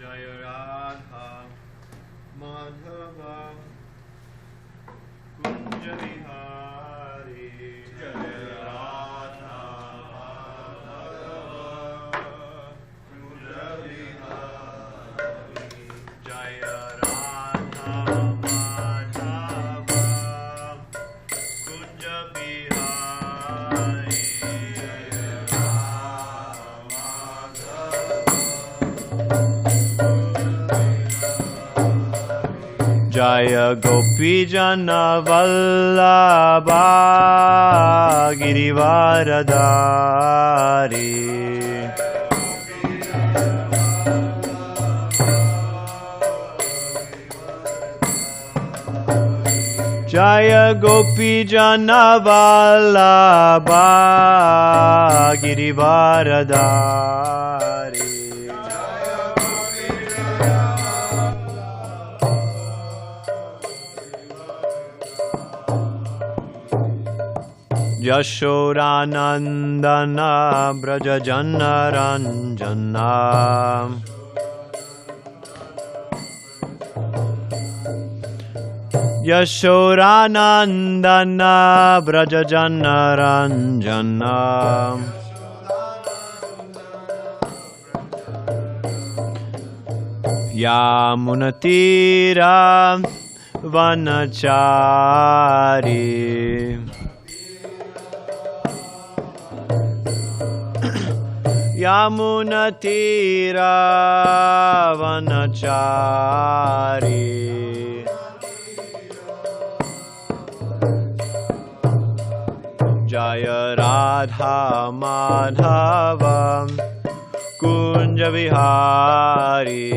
Jaya Radha Madhava Kunja Vihari Jaya Radha Madhava Kunja Vihari Jaya Radha Madhava Kunja Vihari Jaya Gopi Jana Vallabha Girivaradhari Jaya Gopi Jana Vallabha Girivaradhari Yashodanandana Braja Jana Ranjana Yashodanandana Braja Jana Ranjana Yamunatira Vanachari Yamunatira Vanachari Jaya Radha Madhava Kunja Vihari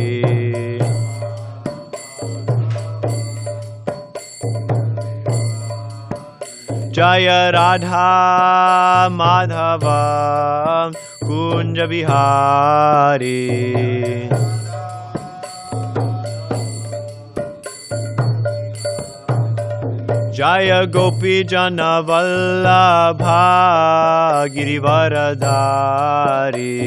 Jaya Radha Madhava Kunja Vihari Jaya Gopi Jana Vallabha Girivaradhari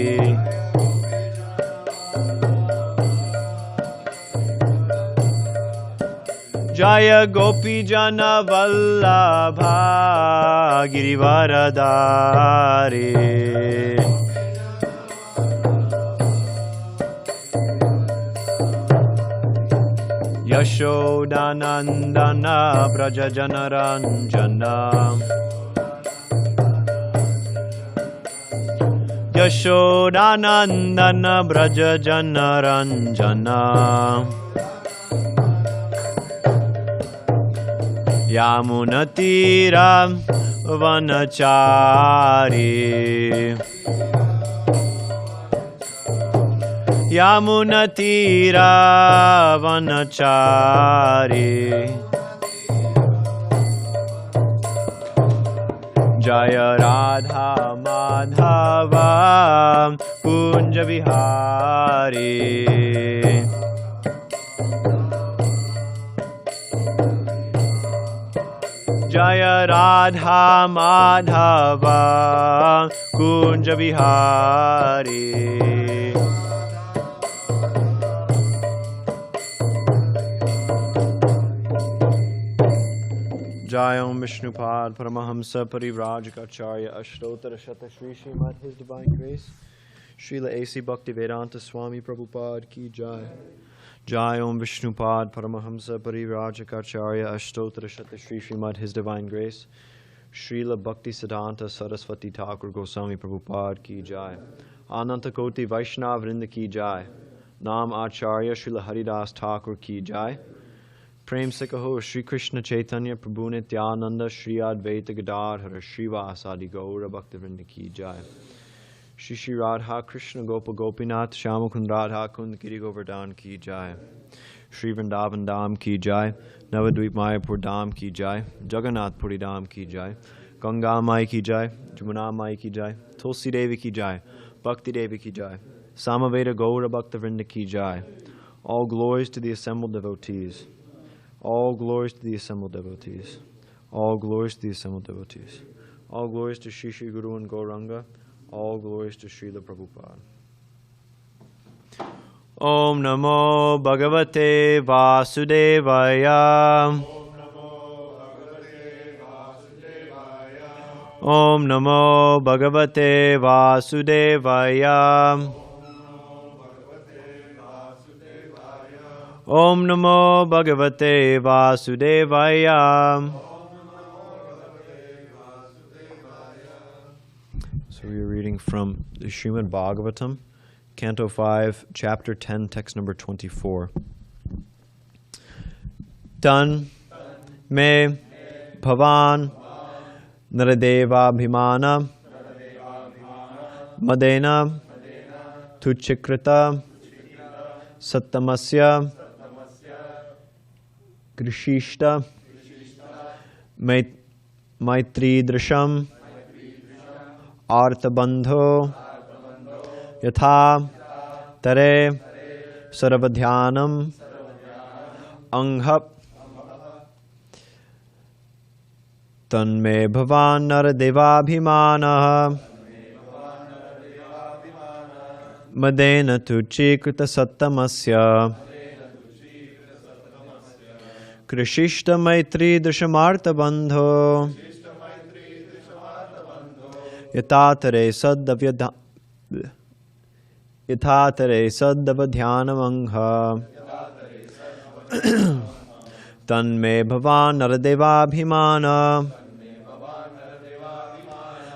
Jaya Gopi Jana Vallabha Girivaradhari Yashodanandana Braja Jana Ranjana Yashodanandana Braja Jana Ranjana Yamunatira Vanachari Yamunatira Vanachari Jaya Radha Madhava Kunja Vihari Jaya Radha Madhava Kunja Vihari Jayam Vishnupad Paramahamsa Parivrajacharya Ashtotara Shata Shri Srimad His Divine Grace Srila A.C. Bhaktivedanta Swami Prabhupada Ki Jai Jayam Vishnupad Paramahamsa Parivrajacharya Ashtotara Shata Shri Srimad His Divine Grace Srila Bhakti Siddhanta Saraswati Thakur Goswami Prabhupada Ki Jai Ananta Koti Vaishnava Vrinda Ki Jai Nam Acharya Srila Haridas Thakur Ki Jai Prem Sikaho Shri Krishna Chaitanya Prabhu Nityananda Shri Advaita Gadadhara Srivasadi Gaura Bhaktivinoda Ki Jai Shri Shri Radha Krishna Gopa Gopinath Shamakund Radha Kund Giri Govardhan Ki Jai Shri Vrindavan Dham Ki Jai Navadvip Mayapur Dham Ki Jai Jagannath Puri Dham Ki Jai Ganga Mai Ki Jai Jamuna Mai Ki Jai Tulsi Devi Ki Jai Bhakti Devi Ki Jai Samaveda Gaura Bhaktivinoda Ki Jai All glories to the assembled devotees. All glories to the assembled devotees. All glories to the assembled devotees. All glories to Shri Shri Guru and Gauranga. All glories to Srila Prabhupada. Om Namo Bhagavate Vasudevaya. Om Namo Bhagavate Vasudevaya. Om Namo Bhagavate Vasudevaya. So we are reading from the Srimad Bhagavatam, Canto 5, Chapter 10, Text number 24. Tan me bhavan naradeva bhimana madena tuchikrita sattamasya krishishta maitri drasham artabandho yatha tare sarvadhyanam anghap tanme bhavan naradevabhimanah madena tuchikrita sattamasya krishishta maitri drashamartabandho yatatare saddavadhyanamangha tanme bhavan naradevabhimana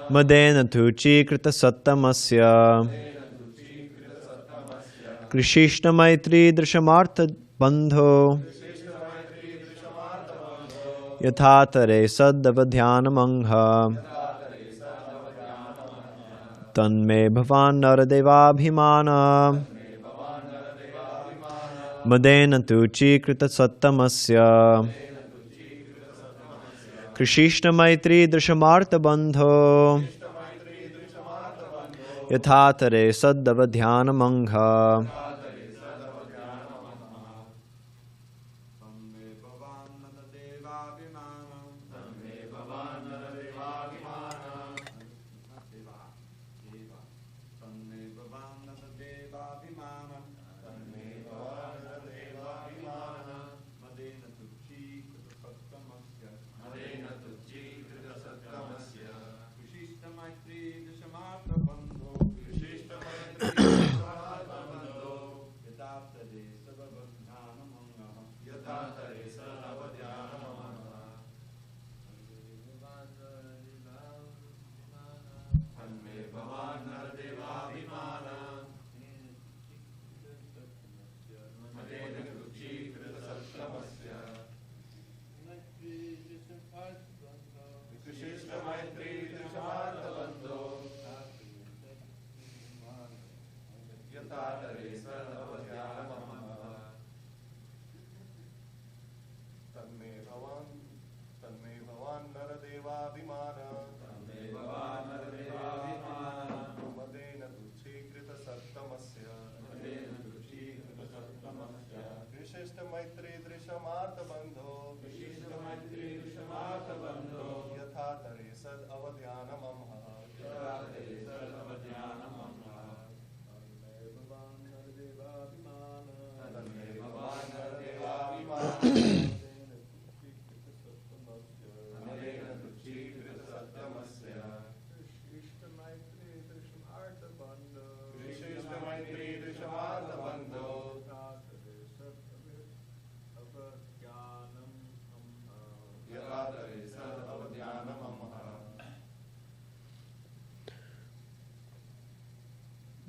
madena tuchikrita sattamasya krishishta maitri drashamartabandho yatatare saddavadhyanamangha tanme bhavan naradevabhimana madena tuchikrita sattamasya krishishna maitri drashamartabandho yathatare saddavadhyanamangha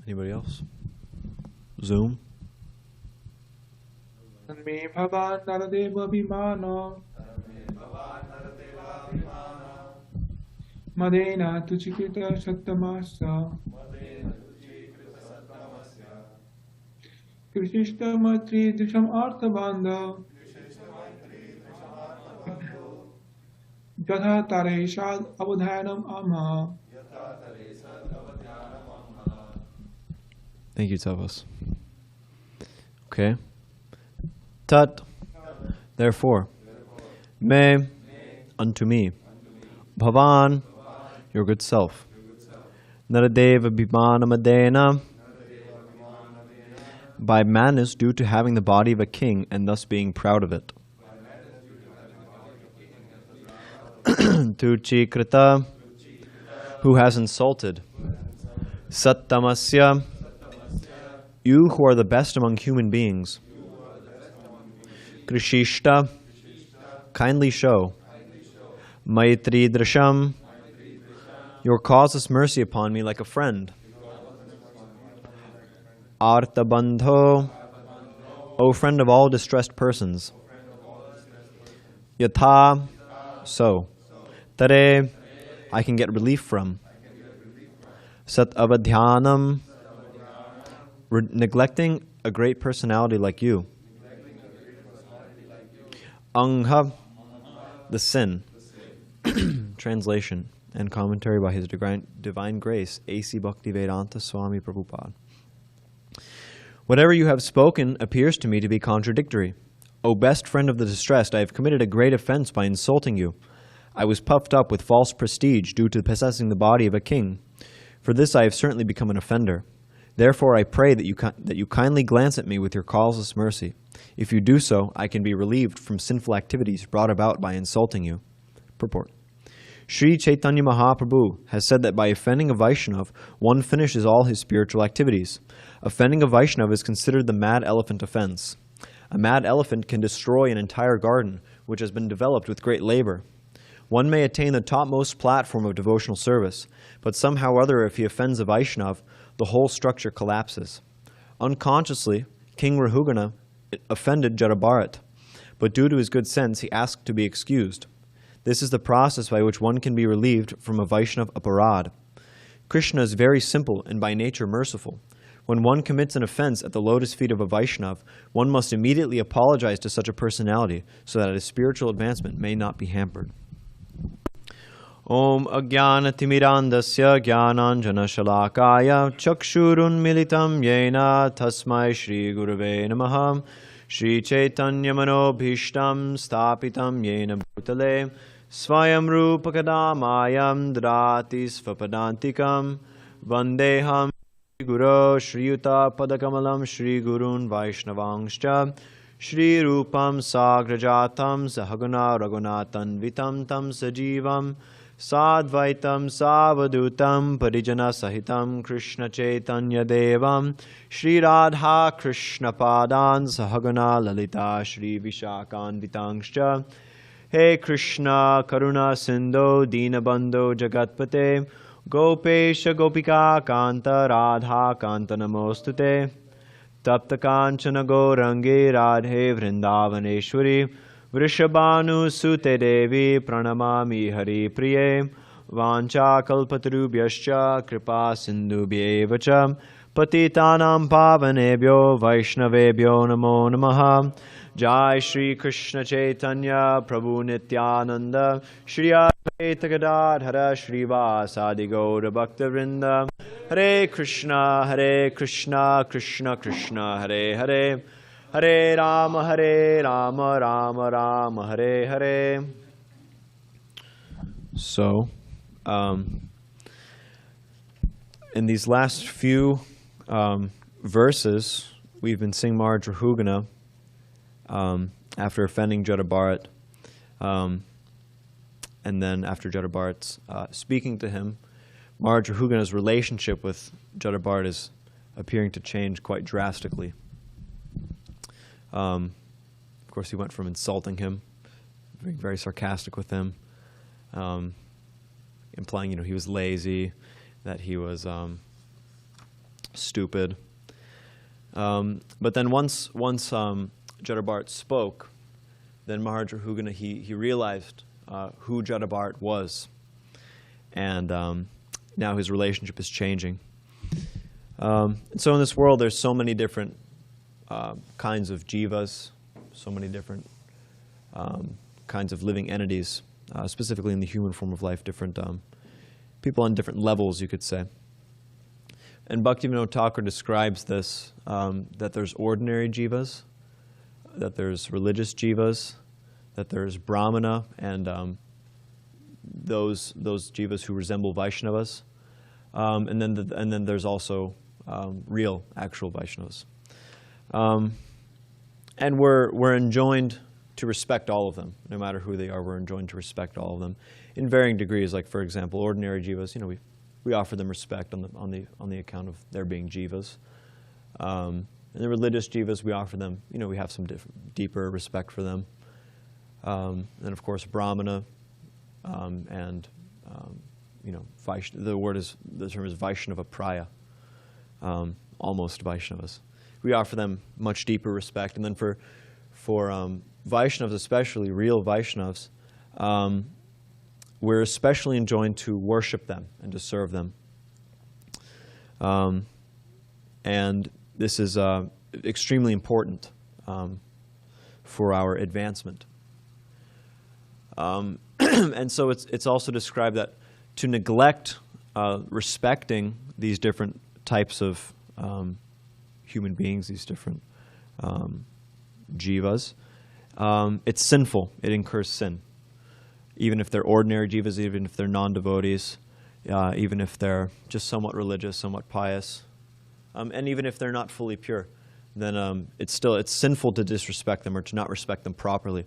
Anybody else? Zoom? Me bhavan naradeva bhimana madena tuchikrita sattamasya krishishta matri drisham arthabandha yatha tare sad avadhanam amma. Thank you, Tapas. Okay. Tat, therefore. Me, unto me. Bhavan, your good self. Naradeva Bhimana Madena, by madness due to having the body of a king and thus being proud of it. Tuchikrita, who has insulted. Sattamasya, you who are the best among human beings. Krishishta, kindly show. Maitri drasham, your causeless mercy upon me like a friend. Artabandho, O friend of all distressed persons. Yatha, so. Tare, I can get relief from. Sat avadhyanam, neglecting a great personality like you. Angha, the sin. Translation and commentary by His Divine Grace, A.C. Bhakti-Vedanta Swami Prabhupada. Whatever you have spoken appears to me to be contradictory. O best friend of the distressed, I have committed a great offense by insulting you. I was puffed up with false prestige due to possessing the body of a king. For this I have certainly become an offender. Therefore I pray that you kindly glance at me with your causeless mercy. If you do so, I can be relieved from sinful activities brought about by insulting you. Purport. Sri Chaitanya Mahaprabhu has said that by offending a Vaishnava, one finishes all his spiritual activities. Offending a Vaishnava is considered the mad elephant offense. A mad elephant can destroy an entire garden, which has been developed with great labor. One may attain the topmost platform of devotional service, but somehow or other if he offends a Vaishnava, the whole structure collapses. Unconsciously, King Rahugana offended Jadabharat, but due to his good sense, he asked to be excused. This is the process by which one can be relieved from a Vaisnava-aparadha. Krishna is very simple and by nature merciful. When one commits an offense at the lotus feet of a Vaishnava, one must immediately apologize to such a personality so that his spiritual advancement may not be hampered. Om Ajnanatimidandasya Jnananjana Shalakaya Chakshurun Militam Yena Tasmai Shri Gurave Namaha Shri Chaitanya Manobhishtam Stapitam Yena Bhutale Svayam Rupakadamayam Drati Svapadantikam Vandeham Guru Shriyuta Padakamalam Shri Gurun Vaishnavangscha Shri Rupam Sagrajatam Sahaguna Raghunatan Vitam Tam Sajivam Sadvaitam Savadutam Parijana Sahitam Krishna Chaitanya Devam Shri Radha Krishna Padan Sahagana Lalita Shri Vishakan Vitangscha He Krishna Karuna Sindho Dinabandho Jagatpate Gopesha Gopika Kanta Radha Kanta Namostute Tapta Kanchana Gaurangi Radhe Vrindavaneshwari Vrishabhanu Sute Devi Pranamami Hari Priye Vancha Kalpatarubhyascha Kripa Sindhubhyevacha Patitanam Pavanebhyo Vaishnavebhyo Namo Namaha Jai Shri Krishna Chaitanya Prabhu Nityananda Shri Advaita Gadadhara Shri Vasadi Gaura Bhakta Vrinda Hare Krishna Krishna Krishna Hare Hare Hare Rama Rama Rama Hare Hare. So, in these last few verses, we've been seeing Maharaj Rahugana after offending Jadabharat, and then after Jadabharat's speaking to him, Maharaj Rahugana's relationship with Jadabharat is appearing to change quite drastically. Of course, he went from insulting him, being very sarcastic with him, implying, he was lazy, that he was stupid. But then once Jadabharat spoke, then Maharaj Rahugana, he realized who Jadabharat was, and now his relationship is changing. And so in this world, there's so many different kinds of jivas, so many different kinds of living entities, specifically in the human form of life, different people on different levels, you could say. And Bhaktivinoda Thakur describes this, that there's ordinary jivas, that there's religious jivas, that there's brahmana, and those jivas who resemble Vaishnavas, and then there's also real, actual Vaishnavas. And we're enjoined to respect all of them, no matter who they are. We're enjoined to respect all of them in varying degrees. Like, for example, ordinary jivas, we offer them respect on the account of their being jivas. And the religious jivas, we offer them, we have some deeper respect for them. And of course, brahmana, and the term is Vaisnava-aparadha, almost Vaishnavas. We offer them much deeper respect. And then for Vaishnavas, especially real Vaishnavas, we're especially enjoined to worship them and to serve them. And this is extremely important for our advancement. And so it's also described that to neglect respecting these different types of human beings, these different jivas, it's sinful. It incurs sin. Even if they're ordinary jivas, even if they're non-devotees, even if they're just somewhat religious, somewhat pious, and even if they're not fully pure, then it's sinful to disrespect them or to not respect them properly.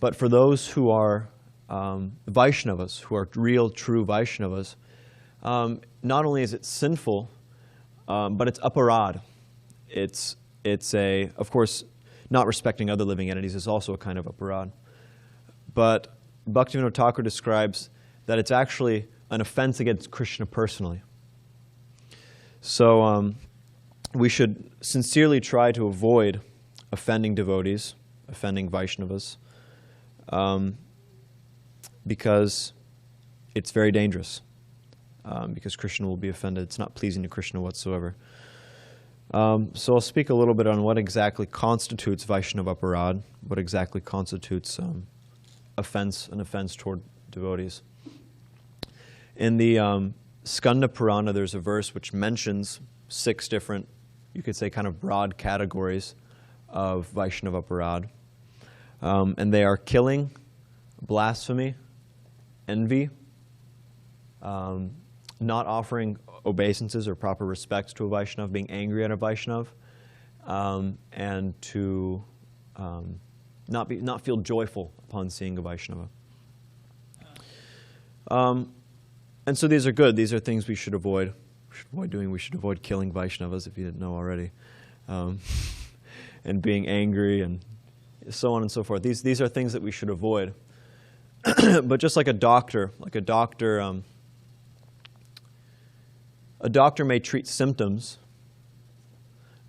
But for those who are Vaishnavas, who are real, true Vaishnavas, not only is it sinful, but it's aparadha. It's of course, not respecting other living entities is also a kind of aparadha. But Bhaktivinoda Thakur describes that it's actually an offense against Krishna personally. So we should sincerely try to avoid offending devotees, offending Vaishnavas, because it's very dangerous, because Krishna will be offended. It's not pleasing to Krishna whatsoever. So I'll speak a little bit on what exactly constitutes Vaisnava-aparadha, what exactly constitutes an offense toward devotees. In the Skanda Purana, there's a verse which mentions 6 different, you could say, kind of broad categories of Vaisnava-aparadha. And they are killing, blasphemy, envy, not offering obeisances or proper respects to a Vaishnava, being angry at a Vaishnava, and to not feel joyful upon seeing a Vaishnava. And so these are good. These are things we should avoid. We should avoid doing. We should avoid killing Vaishnavas, if you didn't know already, and being angry and so on and so forth. These are things that we should avoid. But just like a doctor may treat symptoms,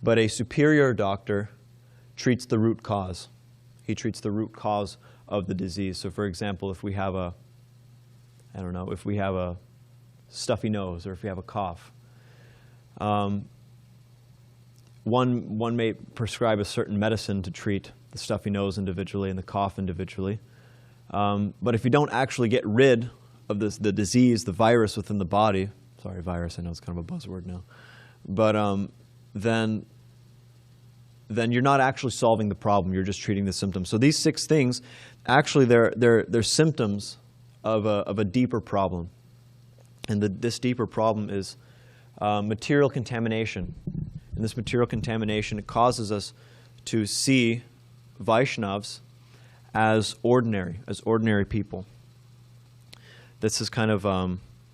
but a superior doctor treats the root cause. He treats the root cause of the disease. So, for example, if we have a stuffy nose, or if we have a cough, one may prescribe a certain medicine to treat the stuffy nose individually and the cough individually. But if you don't actually get rid of the disease, the virus within the body, sorry, virus, I know it's kind of a buzzword now, but then you're not actually solving the problem. You're just treating the symptoms. So these 6 things, actually, they're symptoms of a deeper problem, and this deeper problem is material contamination. And this material contamination, it causes us to see Vaishnavas as ordinary people. This is kind of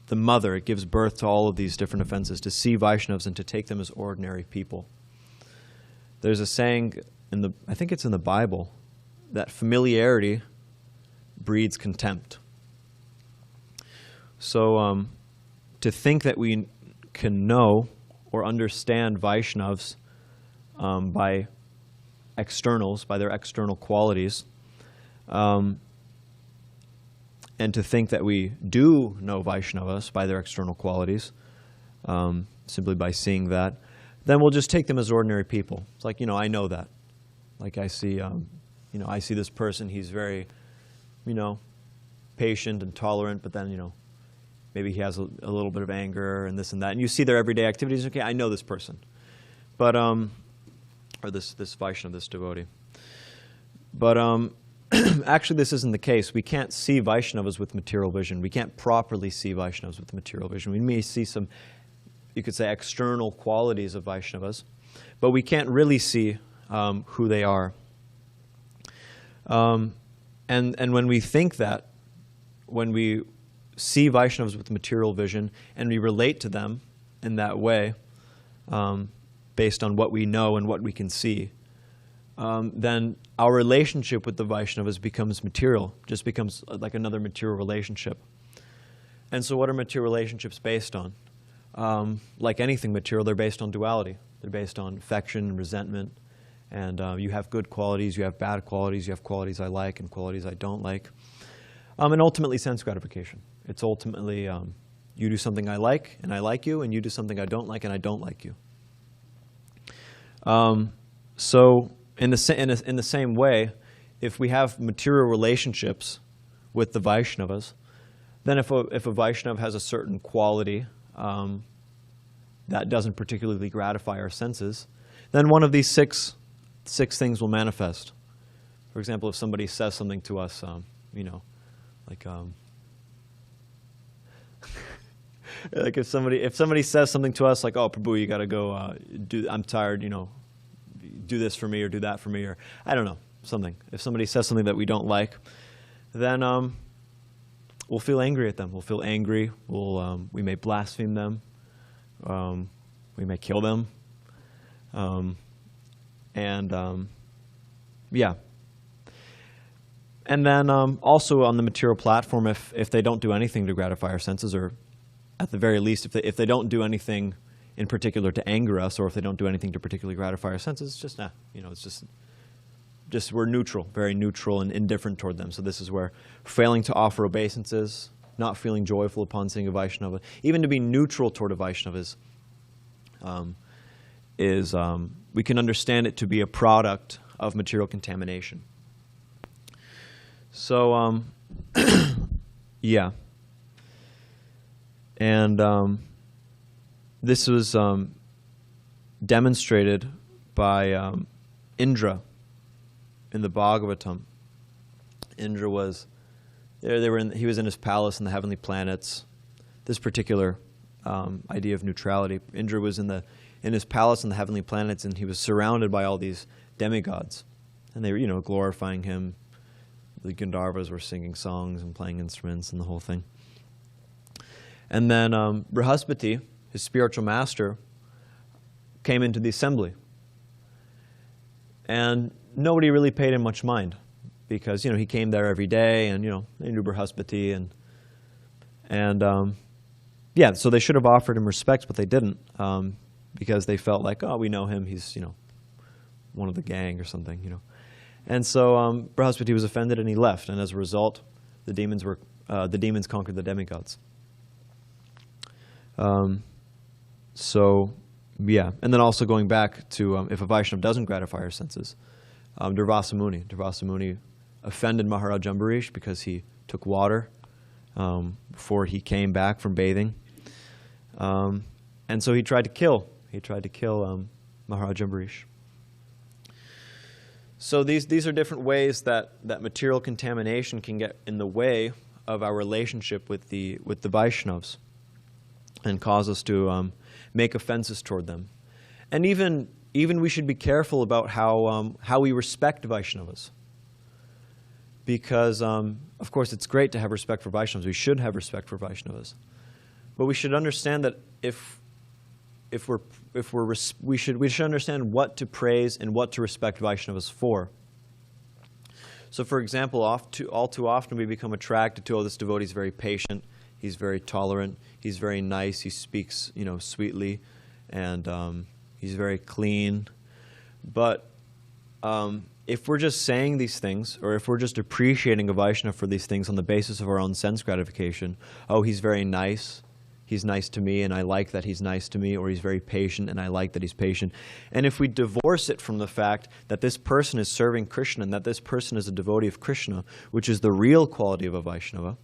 the mother. It gives birth to all of these different offenses, to see Vaishnavas and to take them as ordinary people. There's a saying, I think it's in the Bible, that familiarity breeds contempt. So to think that we can know or understand Vaishnavas by externals, by their external qualities, and to think that we do know Vaishnavas by their external qualities, simply by seeing that, then we'll just take them as ordinary people. It's like, I know that. Like I see, I see this person, he's very, patient and tolerant, but then, maybe he has a little bit of anger and this and that. And you see their everyday activities, okay, I know this person. But, or this Vaishnava, this devotee. But actually this isn't the case. We can't see Vaishnavas with material vision. We can't properly see Vaishnavas with material vision. We may see some, you could say, external qualities of Vaishnavas, but we can't really see who they are. And when we think that, when we see Vaishnavas with material vision and we relate to them in that way, based on what we know and what we can see, then our relationship with the Vaishnavas becomes material, just becomes like another material relationship. And so what are material relationships based on? Like anything material, they're based on duality. They're based on affection and resentment. And you have good qualities, you have bad qualities, you have qualities I like and qualities I don't like. And ultimately sense gratification. It's ultimately you do something I like and I like you, and you do something I don't like and I don't like you. So in the same way, if we have material relationships with the Vaishnavas, then if a Vaishnava has a certain quality that doesn't particularly gratify our senses, then one of these six things will manifest. For example, if somebody says something to us, like like if somebody says something to us like, "Oh, Prabhu, you got to go. I'm tired. Do this for me or do that for me," or I don't know, something. If somebody says something that we don't like, then we'll feel angry at them. We'll feel angry. We may blaspheme them. We may kill them. Yeah. And then also on the material platform, if they don't do anything to gratify our senses, or at the very least, if they don't do anything in particular to anger us, or if they don't do anything to particularly gratify our senses, it's just it's just we're neutral, very neutral and indifferent toward them. So this is where failing to offer obeisances, not feeling joyful upon seeing a Vaishnava, even to be neutral toward a Vaishnava is we can understand it to be a product of material contamination. So, yeah. And this was demonstrated by Indra in the Bhagavatam. Indra was he was in his palace in the heavenly planets. This particular idea of neutrality. Indra was in his palace in the heavenly planets, and he was surrounded by all these demigods, and they were glorifying him. The Gandharvas were singing songs and playing instruments and the whole thing. And then Brihaspati, his spiritual master, came into the assembly. And nobody really paid him much mind because, he came there every day and, they knew Brihaspati. And yeah, so they should have offered him respect, but they didn't because they felt like, oh, we know him. He's, one of the gang or something, And so Brihaspati was offended and he left. And as a result, the demons conquered the demigods. So, yeah. And then also going back to if a Vaishnava doesn't gratify our senses, Durvasa Muni offended Maharaj Ambarish because he took water before he came back from bathing. And so he tried to kill Maharaj Ambarish. So these are different ways that material contamination can get in the way of our relationship with the Vaishnavas and cause us to make offenses toward them. And even we should be careful about how we respect Vaishnavas. Because, of course, it's great to have respect for Vaishnavas. We should have respect for Vaishnavas. But we should understand that we should understand what to praise and what to respect Vaishnavas for. So, for example, all too often we become attracted to, this devotee is very patient, he's very tolerant, he's very nice, he speaks, sweetly, and he's very clean. But if we're just saying these things, or if we're just appreciating a Vaishnava for these things on the basis of our own sense gratification, oh, he's very nice, he's nice to me and I like that he's nice to me, or he's very patient and I like that he's patient. And if we divorce it from the fact that this person is serving Krishna and that this person is a devotee of Krishna, which is the real quality of a Vaishnava,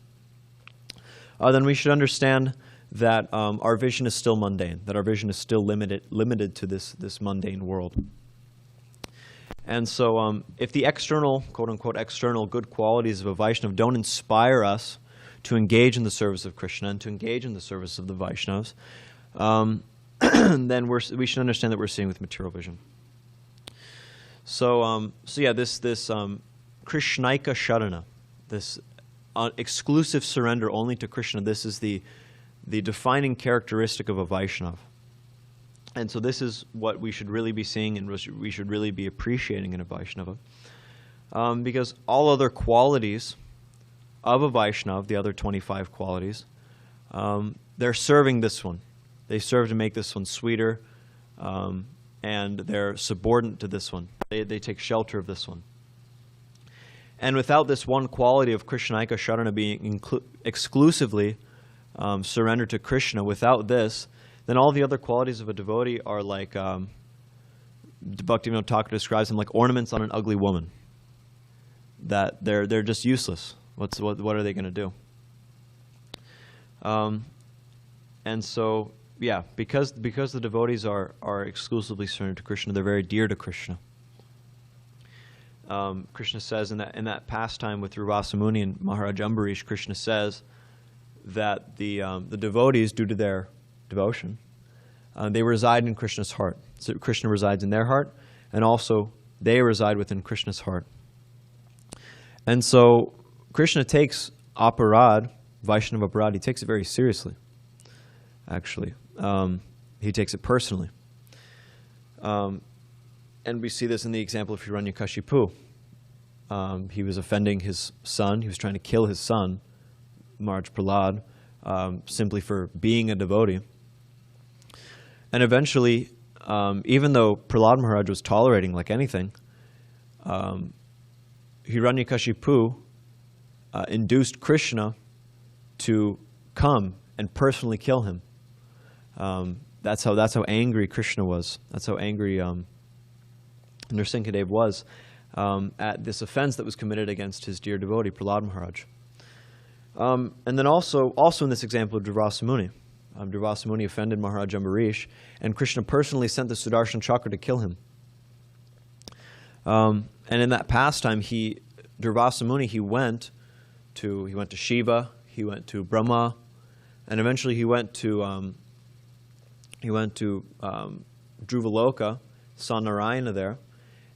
then we should understand that our vision is still mundane, that our vision is still limited to this mundane world. And so if the external, quote-unquote, external good qualities of a Vaishnava don't inspire us to engage in the service of Krishna and to engage in the service of the Vaishnavas, then we should understand that we're seeing with material vision. So yeah, this Krishnaika Sharana, this exclusive surrender only to Krishna, this is the defining characteristic of a Vaishnava. And so this is what we should really be seeing and we should really be appreciating in a Vaishnava. Because all other qualities of a Vaishnava, the other 25 qualities, they're serving this one. They serve to make this one sweeter, and they're subordinate to this one. They take shelter of this one. And without this one quality of Krishnaika Sharana being exclusively surrendered to Krishna, without this, then all the other qualities of a devotee are like, Bhaktivinoda Thakur describes them like ornaments on an ugly woman. That they're just useless. What are they going to do? And so, yeah, because the devotees are exclusively surrendered to Krishna, they're very dear to Krishna. Krishna says in that pastime with Durvasa Muni and Maharaj Ambarish, Krishna says that the devotees, due to their devotion, they reside in Krishna's heart. So Krishna resides in their heart, and also they reside within Krishna's heart. And so Krishna takes aparadha, Vaisnava-aparadha, he takes it very seriously, actually. He takes it personally. And we see this in the example of Hiranyakashipu. He was offending his son. He was trying to kill his son, Maharaj Prahlad, simply for being a devotee. And eventually, even though Prahlad Maharaj was tolerating like anything, Hiranyakashipu induced Krishna to come and personally kill him. That's how angry Krishna was. That's how angry Nrsingadev was at this offense that was committed against his dear devotee, Prahlad Maharaj. And then also in this example of Durvasa Muni. Durvasa Muni offended Maharaj Ambarish, and Krishna personally sent the Sudarshan Chakra to kill him. And in that pastime, Durvasa Muni, he went to Shiva, he went to Brahma, and eventually he went to Dhruvaloka, saw Narayana there,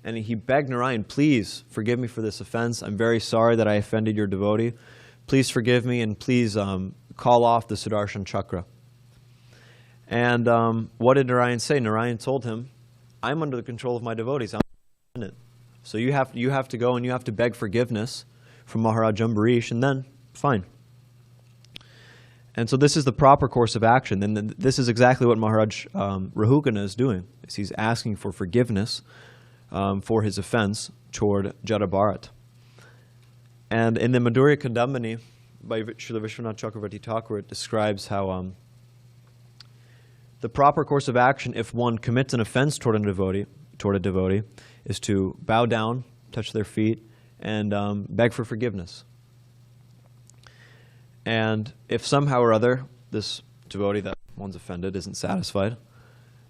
and he begged Narayana, please forgive me for this offense. I'm very sorry that I offended your devotee. Please forgive me, and please call off the Sudarshan Chakra. And what did Narayana say? Narayana told him, I'm under the control of my devotees. I'm independent. So you have to go and you have to beg forgiveness from Maharaj Ambarish, and then fine. And so this is the proper course of action. And this is exactly what Maharaj Rahugana is doing. He's asking for forgiveness for his offense toward Jada Bharat. And in the Madhurya Kadambini by Srila Vishwanath Chakravarti Thakur, it describes how the proper course of action, if one commits an offense toward a devotee, is to bow down, touch their feet, and beg for forgiveness. And if somehow or other this devotee that one's offended isn't satisfied,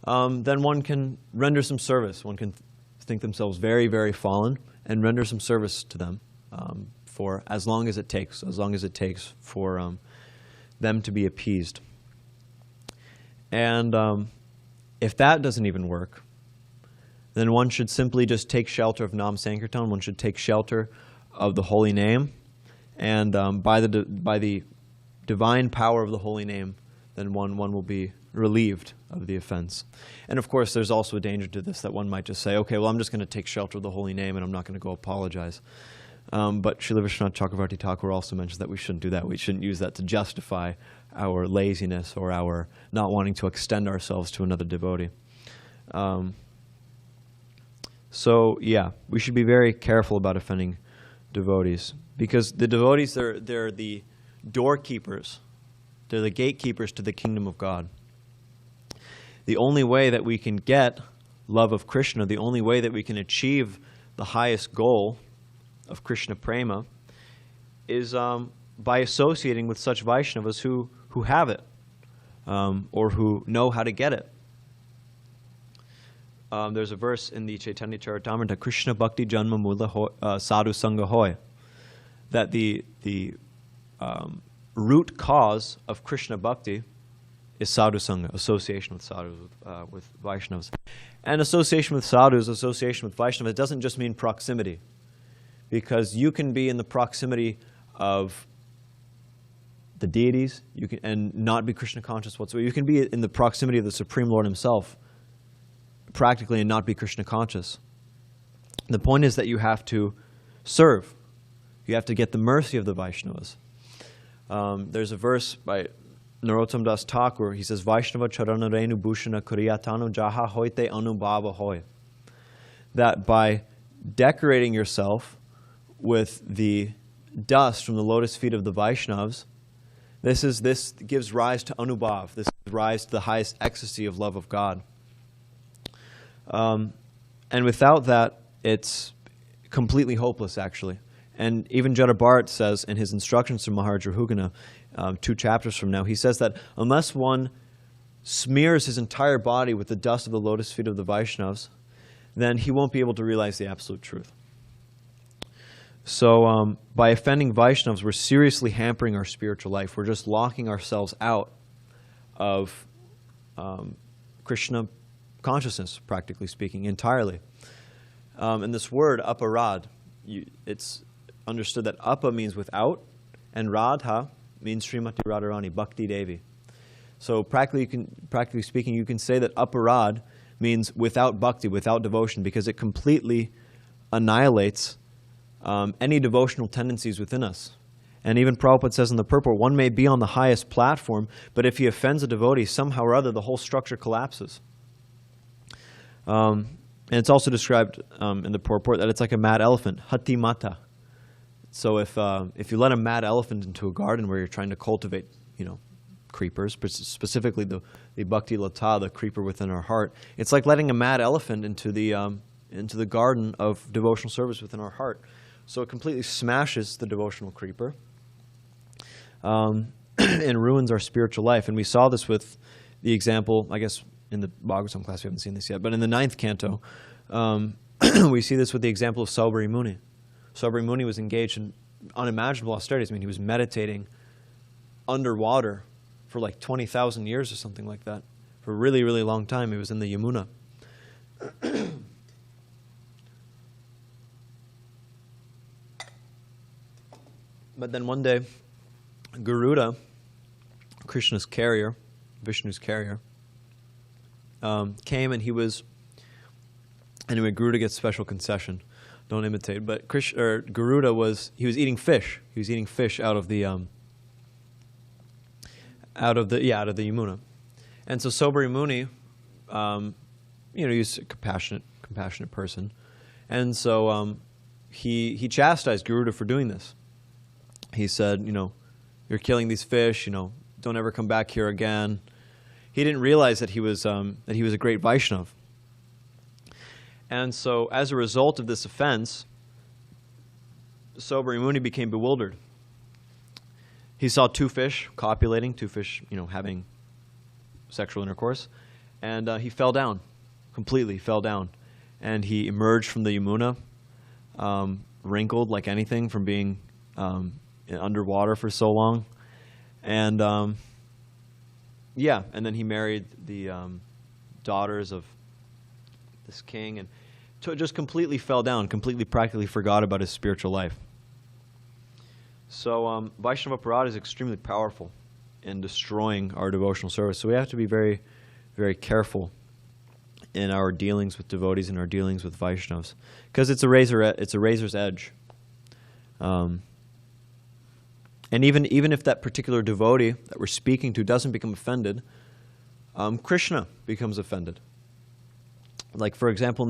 then one can render some service. One can think themselves very, very fallen and render some service to them for as long as it takes for them to be appeased. And if that doesn't even work, then one should simply just take shelter of Nam Sankirtan. One should take shelter of the holy name, and by the divine power of the holy name, then one will be relieved of the offense. And of course, there's also a danger to this, that one might just say, okay, well, I'm just going to take shelter of the holy name, and I'm not going to go apologize. But Srila Vishwanath Chakravarti Thakur also mentions that we shouldn't do that. We shouldn't use that to justify our laziness or our not wanting to extend ourselves to another devotee. So yeah, we should be very careful about offending devotees, because the devotees, they're the doorkeepers. They're the gatekeepers to the kingdom of God. The only way that we can get love of Krishna, the only way that we can achieve the highest goal of Krishna prema is by associating with such Vaishnavas who have it, or who know how to get it. There's a verse in the Chaitanya Charitamrita, Krishna Bhakti Janma Mula Sadhu Sangha Hoy, that the root cause of Krishna Bhakti is Sadhu Sangha, association with sadhus, with Vaishnavas. And association with sadhus, association with Vaishnavas, it doesn't just mean proximity. Because you can be in the proximity of the deities and not be Krishna conscious whatsoever. You can be in the proximity of the Supreme Lord himself, practically, and not be Krishna conscious. The point is that you have to serve. You have to get the mercy of the Vaishnavas. There's a verse by Narottam Das Thakur. He says, Vaishnava charana renu bhushana kuriyatanu jaha hoite anubhava hoy. That by decorating yourself with the dust from the lotus feet of the Vaishnavas, this gives rise to anubhav. This gives rise to the highest ecstasy of love of God. And without that, it's completely hopeless, actually. And even Jada Bharat says in his instructions to Maharaj Rahugana, 2 chapters from now, he says that unless one smears his entire body with the dust of the lotus feet of the Vaishnavas, then he won't be able to realize the absolute truth. So by offending Vaishnavas, we're seriously hampering our spiritual life. We're just locking ourselves out of Krishna consciousness, practically speaking, entirely. And this word, aparadha, it's understood that apa means without, and radha means Srimati Radharani, Bhakti Devi. So practically speaking, you can say that aparadha means without bhakti, without devotion, because it completely annihilates any devotional tendencies within us. And even Prabhupada says in the purport, one may be on the highest platform, but if he offends a devotee, somehow or other, the whole structure collapses. And it's also described in the purport that it's like a mad elephant, hati mata. So if you let a mad elephant into a garden where you're trying to cultivate, creepers, specifically the bhakti lata, the creeper within our heart, it's like letting a mad elephant into the garden of devotional service within our heart. So it completely smashes the devotional creeper and ruins our spiritual life. And we saw this with the example, I guess, in the Bhagavatam class. We haven't seen this yet, but in the 9th canto, we see this with the example of Saubhari Muni. Saubhari Muni was engaged in unimaginable austerities. I mean, he was meditating underwater for like 20,000 years or something like that. For a really, really long time, he was in the Yamuna. But then one day, Garuda, Krishna's carrier, Vishnu's carrier, came, and he was, anyway, Garuda gets special concession. Don't imitate. But Garuda was eating fish. He was eating fish out of the Yamuna. And so Saubhari Muni, he's a compassionate person, and so he chastised Garuda for doing this. He said, you're killing these fish. Don't ever come back here again. He didn't realize that he was a great Vaishnava. And so, as a result of this offense, Saubhari Muni became bewildered. He saw 2 fish copulating, 2 fish, having sexual intercourse, and he fell down, completely fell down. And he emerged from the Yamuna, wrinkled like anything from being underwater for so long. And and then he married the daughters of this king, and just completely fell down, completely practically forgot about his spiritual life. So Vaisnava-aparadha is extremely powerful in destroying our devotional service. So we have to be very, very careful in our dealings with devotees and our dealings with Vaishnavas, because it's a razor's edge. And even if that particular devotee that we're speaking to doesn't become offended, Krishna becomes offended. Like, for example,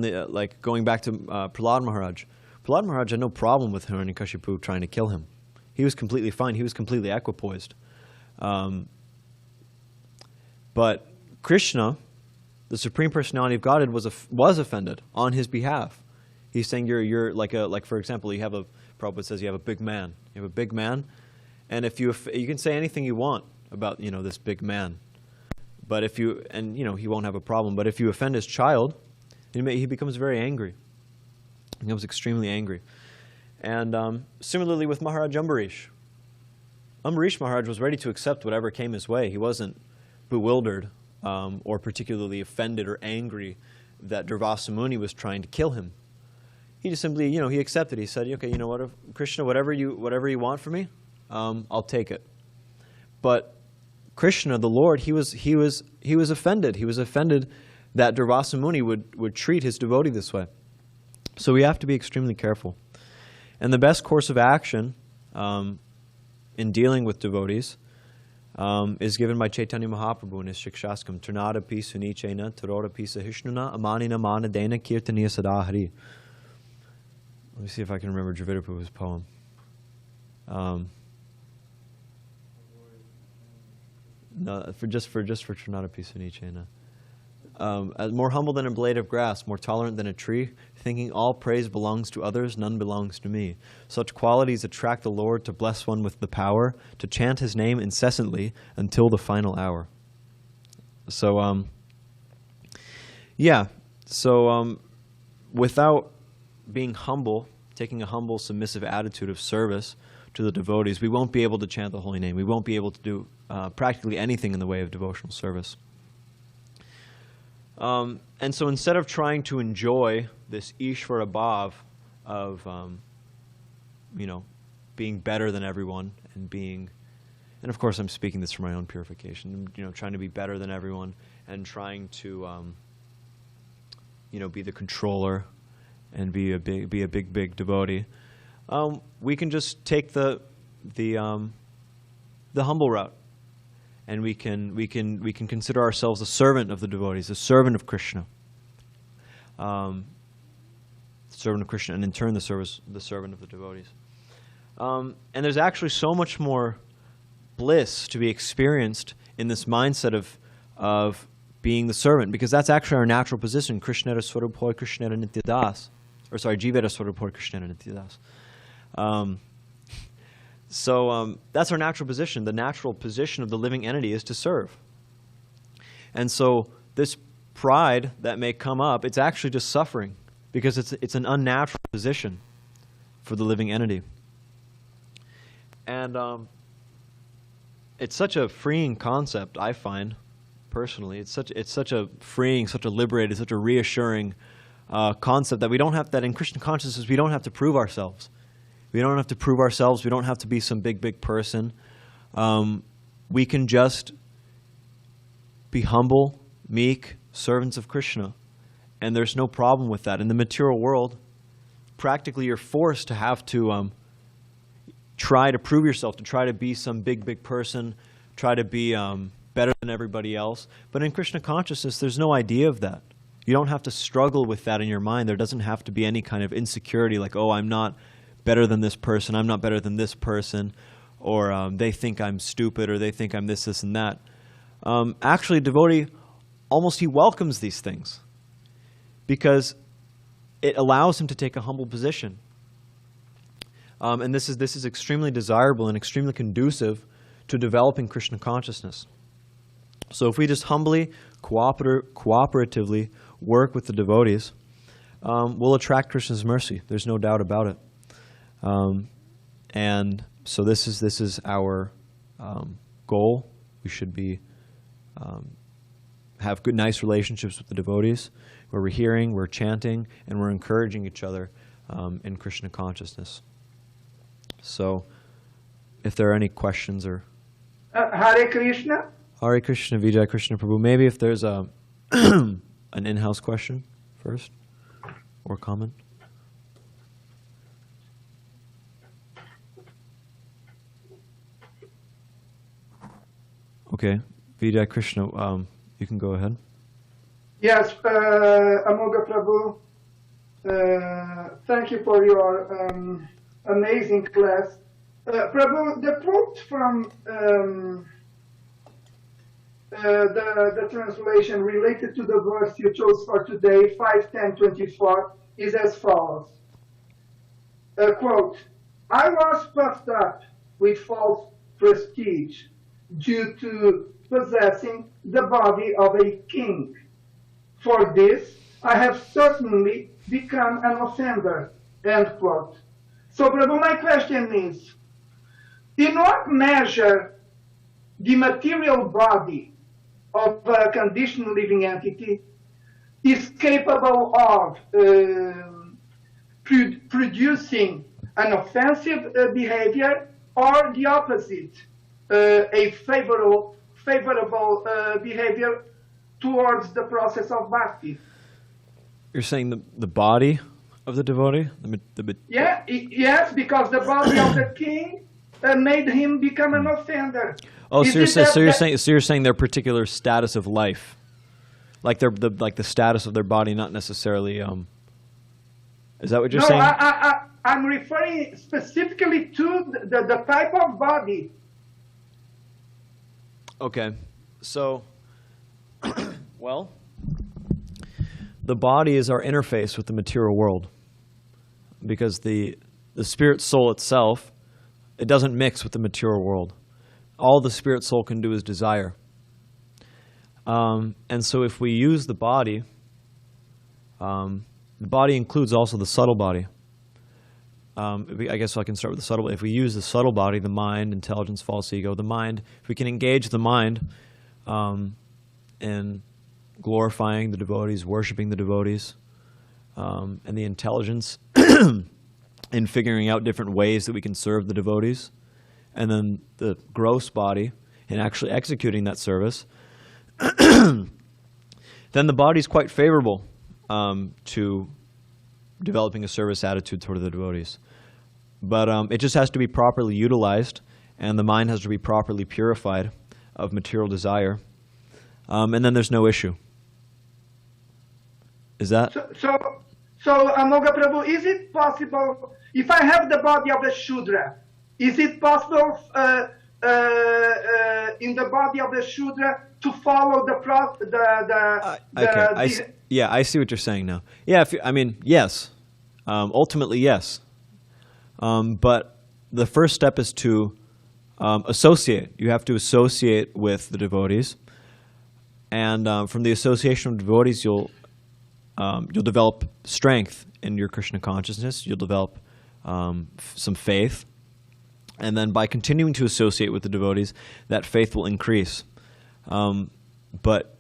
going back to Prahlad Maharaj. Prahlad Maharaj had no problem with Hiranyakashipu trying to kill him. He was completely fine. He was completely equipoised. But Krishna, the Supreme Personality of Godhead, was offended on his behalf. He's saying you're like for example, Prabhupada says you have a big man. You have a big man, and if you can say anything you want about this big man, but if you he won't have a problem. But if you offend his child, he becomes very angry. He becomes extremely angry. And similarly with Maharaj Ambarish. Ambarish Maharaj was ready to accept whatever came his way. He wasn't bewildered or particularly offended or angry that Durvasa Muni was trying to kill him. He just simply, he accepted. He said, okay, you know what, Krishna, whatever you want from me, I'll take it. But Krishna, the Lord, he was offended. He was offended that Durvasa Muni would treat his devotee this way. So we have to be extremely careful. And the best course of action in dealing with devotees is given by Chaitanya Mahaprabhu in his Shikshastam. Turnada pi sunichena, tarora pi sahishnuna, amanina manadena kirtaniya sadahari. Let me see if I can remember Dravida Prabhu's poem. No, for Trinada Pisunichena. More humble than a blade of grass, more tolerant than a tree, thinking all praise belongs to others, none belongs to me. Such qualities attract the Lord to bless one with the power, to chant his name incessantly until the final hour. So, without being humble, taking a humble, submissive attitude of service to the devotees, we won't be able to chant the holy name. We won't be able to do practically anything in the way of devotional service. And so instead of trying to enjoy this Ishvara bhav of, being better than everyone and of course I'm speaking this for my own purification, trying to be better than everyone and trying to, be the controller and be a big devotee, we can just take the humble route, and we can consider ourselves a servant of the devotees, a servant of Krishna, and in turn the servant of the devotees. And there's actually so much more bliss to be experienced in this mindset of being the servant, because that's actually our natural position. Krishnera Swarupoi Krishnera Nityadas. Or sorry, Jivera Swarupoi Krishnera Nityadas. So that's our natural position. The natural position of the living entity is to serve. And so this pride that may come up, it's actually just suffering, because it's an unnatural position for the living entity. And it's such a freeing concept, I find, personally. It's such a freeing, such a liberated, such a reassuring concept that we don't have, that in Krishna consciousness we don't have to prove ourselves. We don't have to prove ourselves. We don't have to be some big person. We can just be humble, meek, servants of Krishna. And there's no problem with that. In the material world, practically you're forced to have to try to prove yourself, to try to be some big person, try to be better than everybody else. But in Krishna consciousness, there's no idea of that. You don't have to struggle with that in your mind. There doesn't have to be any kind of insecurity like, oh, I'm not better than this person, I'm not better than this person, or they think I'm stupid, or they think I'm this, and that. Actually, a devotee, he welcomes these things, because it allows him to take a humble position. And this is extremely desirable and extremely conducive to developing Krishna consciousness. So if we just humbly, cooperatively work with the devotees, we'll attract Krishna's mercy. There's no doubt about it. And so this is our goal. We should have good, nice relationships with the devotees, where we're hearing, we're chanting, and we're encouraging each other in Krishna consciousness. So, if there are any questions or Hare Krishna. Hare Krishna, Vijay Krishna Prabhu. Maybe if there's an in-house question first, or comment. Okay, Vijay Krishna, you can go ahead. Yes, Amogha Prabhu, thank you for your amazing class. Prabhu, the quote from the translation related to the verse you chose for today, 5:10:24, is as follows. Quote, I was puffed up with false prestige due to possessing the body of a king. For this, I have certainly become an offender, end quote. So, Prabhu, my question is, in what measure the material body of a conditioned living entity is capable of producing an offensive behavior, or the opposite, a favorable behavior towards the process of bhakti. You're saying the body of the devotee? Yes, because the body of the king made him become an offender. Oh, so you're saying their particular status of life, like the status of their body, not necessarily. Is that what you're saying? No, I'm referring specifically to the type of body. Okay, so, well, the body is our interface with the material world, because the spirit soul itself, it doesn't mix with the material world. All the spirit soul can do is desire. And so if we use the body includes also the subtle body. I guess I can start with the subtle. If we use the subtle body, the mind, intelligence, false ego, the mind, if we can engage the mind in glorifying the devotees, worshiping the devotees, and the intelligence in figuring out different ways that we can serve the devotees, and then the gross body in actually executing that service, then the body is quite favorable to developing a service attitude toward the devotees. But it just has to be properly utilized, and the mind has to be properly purified of material desire, and then there's no issue. Is that? So Amogha Prabhu, is it possible, if I have the body of a Shudra, is it possible in the body of a Shudra to follow I see what you're saying now. Yeah, yes. Ultimately, yes. But the first step is to associate. You have to associate with the devotees, and from the association of devotees, you'll develop strength in your Krishna consciousness. You'll develop some faith, and then by continuing to associate with the devotees, that faith will increase. But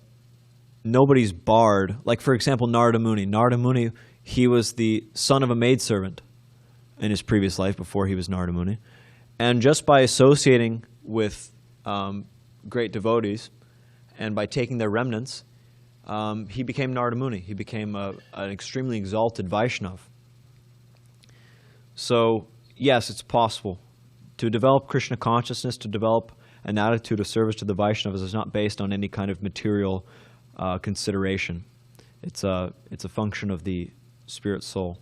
nobody's barred. Like, for example, Narada Muni. Narada Muni, he was the son of a maidservant in his previous life before he was Narada Muni. And just by associating with great devotees and by taking their remnants, he became Narada Muni. He became an extremely exalted Vaishnava. So, yes, it's possible. To develop Krishna consciousness, to develop an attitude of service to the Vaishnavas is not based on any kind of material consideration. It's a function of the spirit soul.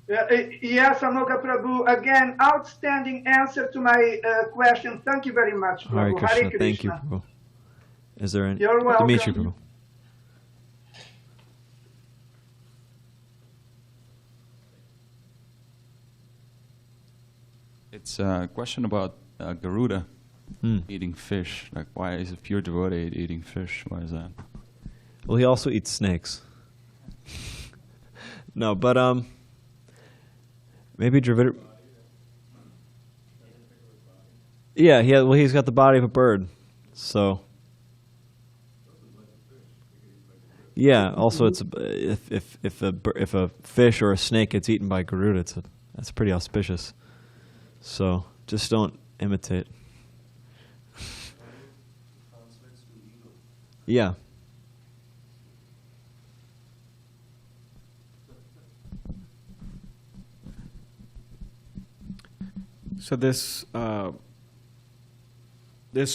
Yes, Amogha Prabhu. Again, outstanding answer to my question. Thank you very much, Prabhu. Hare Krishna. Hare Krishna. Thank you, Prabhu. Is there any? You're welcome. Dimitri, Prabhu. It's a question about Garuda eating fish. Like, why is a pure devotee eating fish? Why is that? Well, he also eats snakes. No, but maybe Dravidic. Yeah, he's got the body of a bird, so. Yeah. Also, it's if a fish or a snake gets eaten by Garuda, that's pretty auspicious. So just don't imitate. Yeah. So this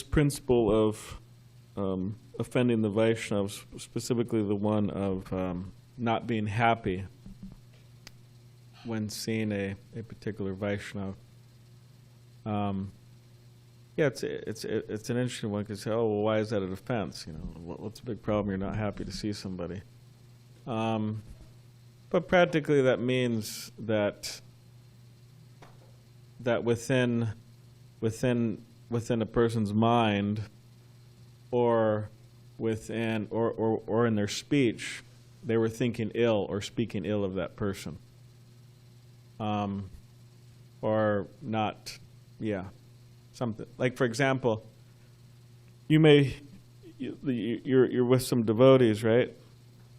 principle of offending the Vaishnavas, specifically the one of not being happy when seeing a particular Vaishnava. Yeah, it's an interesting one because, oh, well, why is that an offense? You know, what's the big problem? You're not happy to see somebody. But practically, that means that within a person's mind, or within or in their speech, they were thinking ill or speaking ill of that person, or not. Yeah, something like, for example, you're with some devotees, right?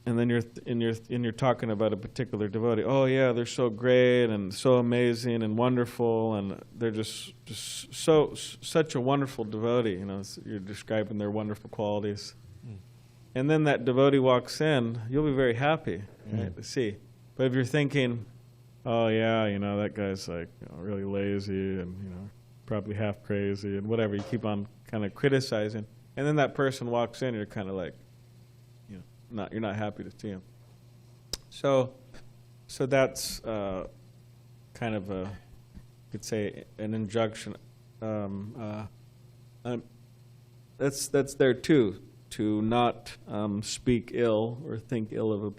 and then you're talking about a particular devotee. Oh yeah, they're so great and so amazing and wonderful, and they're just such a wonderful devotee. You know, you're describing their wonderful qualities. And then that devotee walks in, you'll be very happy, right, to see. But if you're thinking, oh yeah, you know, that guy's like, you know, really lazy and, you know, probably half crazy and whatever, you keep on kind of criticizing, and then that person walks in, you're kind of like, you know, you're not happy to see him. So that's kind of a, you could say, an injunction. That's there too, to not speak ill or think ill of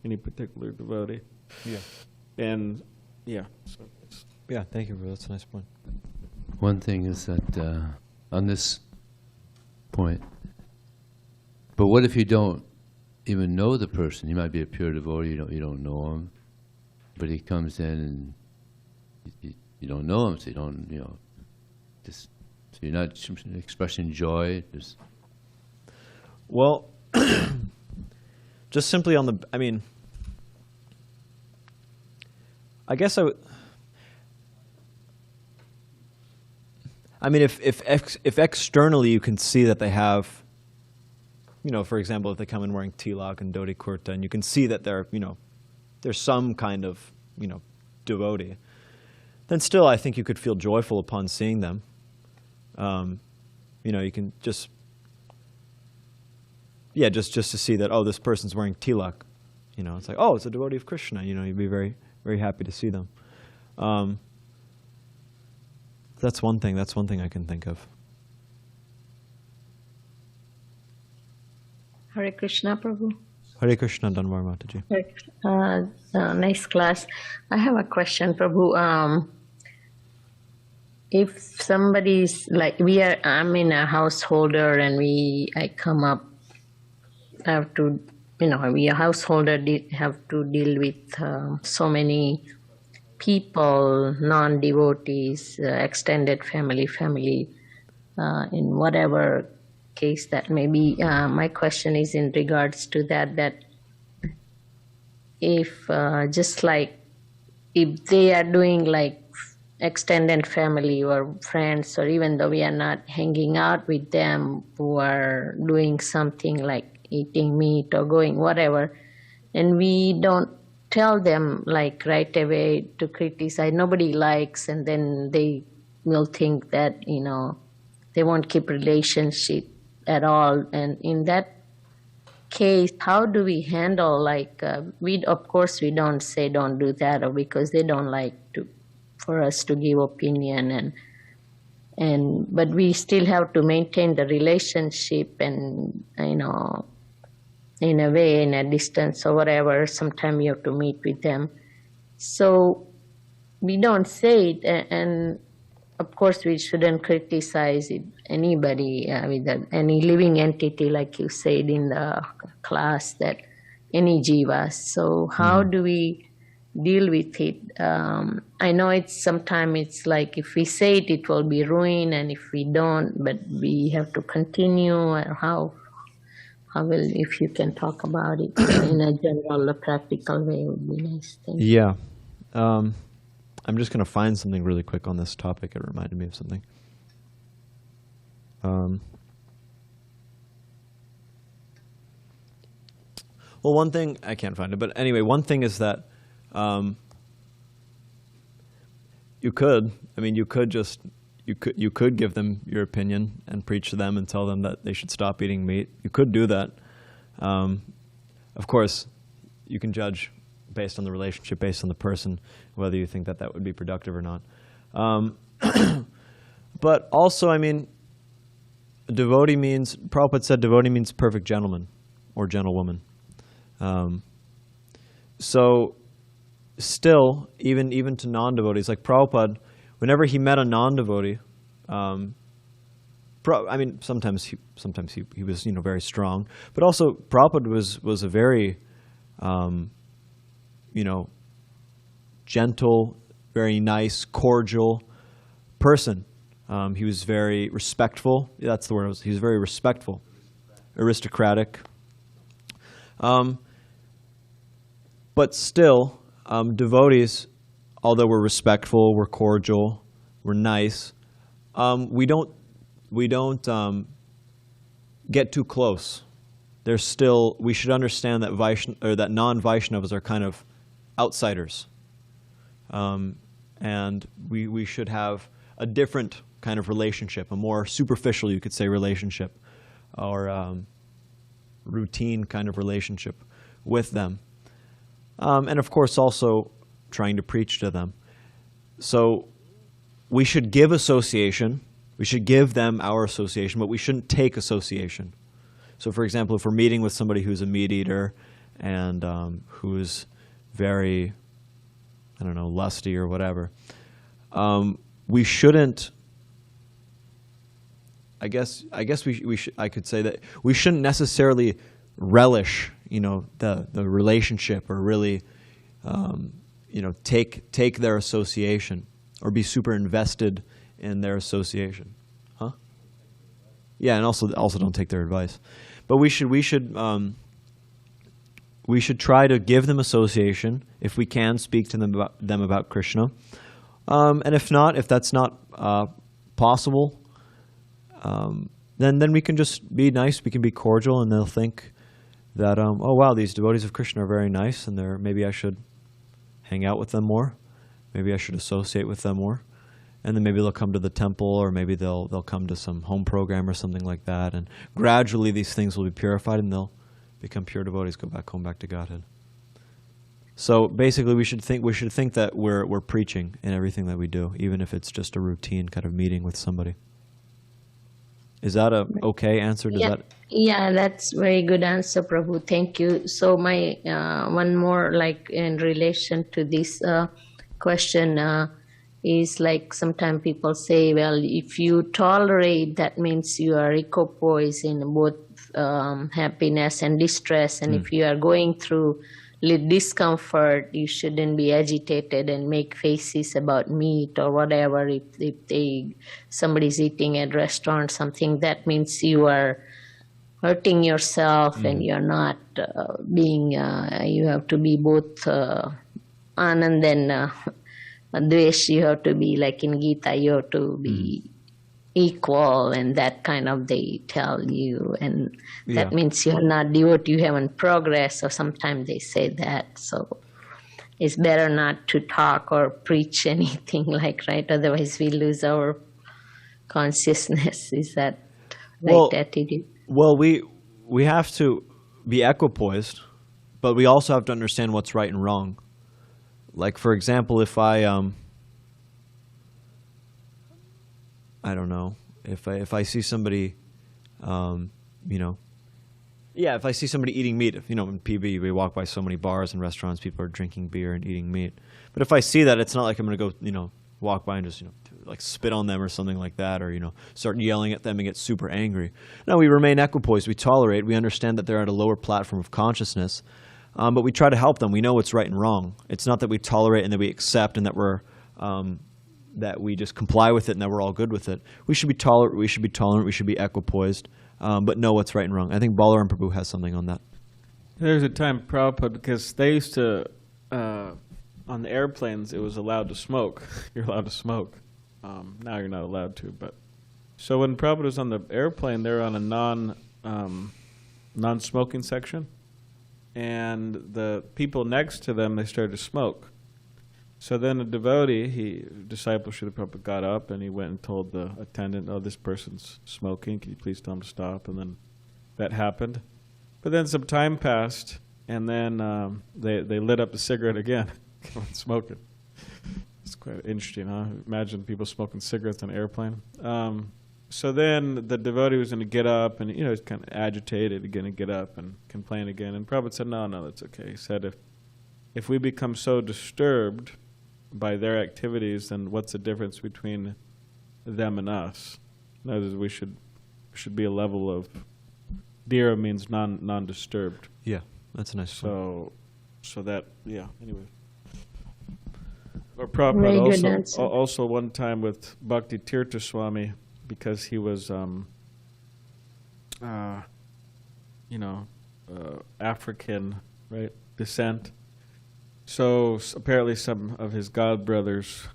any particular devotee. Yeah. And yeah. So Yeah, thank you, that's a nice point. One thing is that on this point, but what if you don't even know the person? You might be a pure devotee, you don't know him, but he comes in and you don't know him, so you don't, you know, just, so you're not expressing joy. Just Well, just simply on the, I mean, I guess I would, I mean, if externally you can see that they have, you know, for example, if they come in wearing tilak and dhoti kurta, and you can see that they're, you know, there's some kind of, you know, devotee, then still I think you could feel joyful upon seeing them. You know, you can just, yeah, just to see that, oh, this person's wearing tilak, you know, it's like, oh, it's a devotee of Krishna, you know, you'd be very, very happy to see them. That's one thing I can think of. Hare Krishna, Prabhu. Hare Krishna, Dhanvar Mataji. Nice class. I have a question, Prabhu. If somebody's like, I'm in a householder and I come up, I have to, you know, we a householder have to deal with so many people, non-devotees, extended family, in whatever case that may be. My question is in regards to that if just like if they are doing like extended family or friends, or even though we are not hanging out with them, who are doing something like eating meat or going whatever, and we don't tell them like right away to criticize, nobody likes, and then they will think that, you know, they won't keep relationship at all. And in that case, how do we handle, like, of course we don't say don't do that, or because they don't like for us to give opinion, but we still have to maintain the relationship, and, you know, in a way, in a distance or whatever, sometime you have to meet with them. So we don't say it, and of course we shouldn't criticize anybody, with any living entity, like you said in the class, that any jivas. So how do we deal with it? I know sometimes it's like if we say it, it will be ruined, and if we don't, but we have to continue, or how will, if you can talk about it in a general, practical way, would be nice. Thank you. Yeah. I'm just going to find something really quick on this topic. It reminded me of something. Well, one thing, I can't find it, but anyway, one thing is that you could give them your opinion and preach to them and tell them that they should stop eating meat. You could do that. Of course, you can judge based on the relationship, based on the person, whether you think that that would be productive or not. But also, I mean, devotee means, Prabhupada said devotee means perfect gentleman or gentlewoman. So still, even to non-devotees, like Prabhupada, whenever he met a non-devotee, I mean, sometimes he was, you know, very strong, but also Prabhupada was a very, you know, gentle, very nice, cordial person. He was very respectful. That's the word. He was very respectful, aristocratic. But still, devotees, although we're respectful, we're cordial, we're nice, we don't get too close. There's still, we should understand that that non-Vaishnavas are kind of outsiders, and we should have a different kind of relationship, a more superficial, you could say, relationship, or routine kind of relationship with them. And of course also trying to preach to them. So we should give association, we should give them our association, but we shouldn't take association. So for example, if we're meeting with somebody who's a meat eater and who's very, I don't know, lusty or whatever, we shouldn't, I guess I could say that we shouldn't necessarily relish, the relationship, or really, take their association, or be super invested in their association, huh? Yeah, and also don't take their advice, but we should try to give them association if we can, speak to them about Krishna, and if that's not possible, then we can just be nice, we can be cordial, and they'll think that, oh wow, these devotees of Krishna are very nice, and maybe I should hang out with them more, maybe I should associate with them more, and then maybe they'll come to the temple, or maybe they'll come to some home program or something like that, and gradually these things will be purified, and they'll become pure devotees, go back home, back to Godhead. So basically, we should think that we're preaching in everything that we do, even if it's just a routine kind of meeting with somebody. Is that a okay answer? Yeah, that's very good answer, Prabhu. Thank you. So my one more, like in relation to this question, is like sometimes people say, well, if you tolerate, that means you are equipoised in both happiness and distress. And if you are going through discomfort, you shouldn't be agitated and make faces about meat or whatever. If somebody's eating at restaurant, something, that means you are hurting yourself, and you're not being, you have to be both anand and dvesh. You have to be, like in Gita, you have to be equal, and that kind of they tell you, and that means you're not devotee, you haven't progressed, or sometimes they say that. So it's better not to talk or preach anything, like, right? Otherwise we lose our consciousness. Is that right attitude? Well, we have to be equipoised, but we also have to understand what's right and wrong. Like, for example, if I don't know, if I see somebody, if I see somebody eating meat, in PB we walk by so many bars and restaurants, people are drinking beer and eating meat. But if I see that, it's not like I'm going to go, walk by and just, like spit on them or something like that, or, start yelling at them and get super angry. No, we remain equipoised, we tolerate, we understand that they're at a lower platform of consciousness, but we try to help them. We know what's right and wrong. It's not that we tolerate and that we accept and that that we just comply with it and that we're all good with it. We should be tolerant, we should be equipoised, but know what's right and wrong. I think Balaram Prabhu has something on that. There's a time, Prabhupada, because they used to, on the airplanes, it was allowed to smoke. You're allowed to smoke. Now you're not allowed to. But so when Prabhupada was on the airplane, they were on a non-smoking section, and the people next to them, they started to smoke. So then a devotee, disciple Srila Prabhupada, got up and he went and told the attendant, oh, this person's smoking, can you please tell him to stop? And then that happened. But then some time passed, and then they lit up the cigarette again, smoking. It's quite interesting, huh? Imagine people smoking cigarettes on an airplane. So then the devotee was going to get up, and he's kind of agitated, going to get up and complain again. And Prabhupada said, no, that's okay. He said, if we become so disturbed by their activities, then what's the difference between them and us? In other words, we should be a level of dira means non-disturbed. Yeah, that's a nice. So that anyway. Or Prabhupada also one time with Bhakti Tirtha Swami, because he was African, right, descent. So apparently some of his god brothers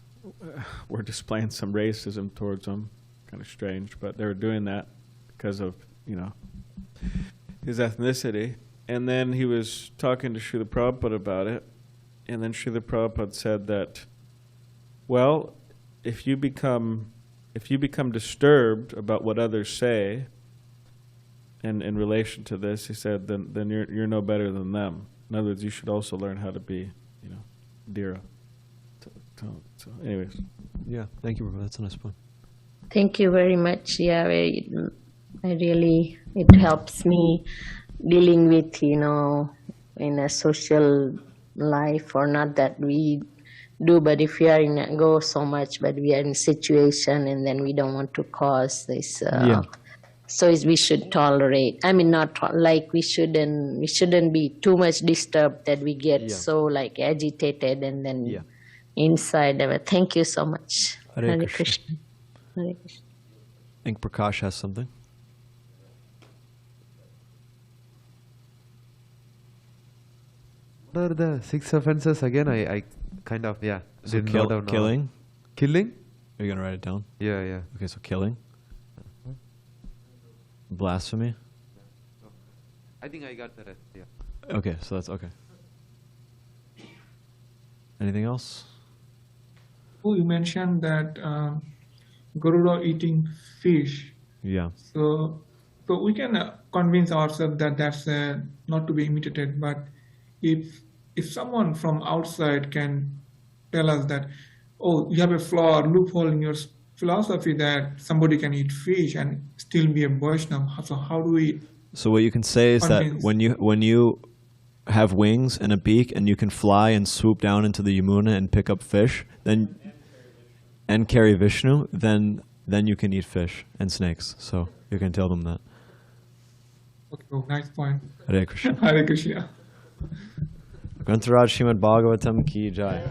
were displaying some racism towards him. Kind of strange, but they were doing that because of, his ethnicity. And then he was talking to Srila Prabhupada about it, and then Srila Prabhupada said that, well, if you become disturbed about what others say, and in relation to this, he said, then you're no better than them. In other words, you should also learn how to be, Dhira. So anyways. Yeah, thank you, Prabhupada. That's a nice point. Thank you very much. Yeah, it helps me dealing with, in a social life, or not that we do, but if we are go so much, but we are in a situation and then we don't want to cause this. So we should tolerate. I mean, we shouldn't be too much disturbed that we get so agitated and then inside of it. Thank you so much. Hare Krishna. Krishna. Hare Krishna. I think Prakash has something. What are the 6 offenses again? I kind of, So didn't note down now. killing. Killing? Are you going to write it down? Yeah. Okay, so killing. Blasphemy. I think I got the rest, yeah. Okay, so that's okay. Anything else? Oh, you mentioned that Garuda eating fish. Yeah. So we can convince ourselves that that's not to be imitated. But if someone from outside can tell us that, oh, you have a flaw or loophole in your philosophy that somebody can eat fish and still be a Vaishnava, so how do we? So what you can say is that when you have wings and a beak and you can fly and swoop down into the Yamuna and pick up fish, and carry Vishnu, then you can eat fish and snakes. So you can tell them that. Okay, nice point. Hare Krishna. Hare Krishna. Grantaraj Srimad Bhagavatam ki jai.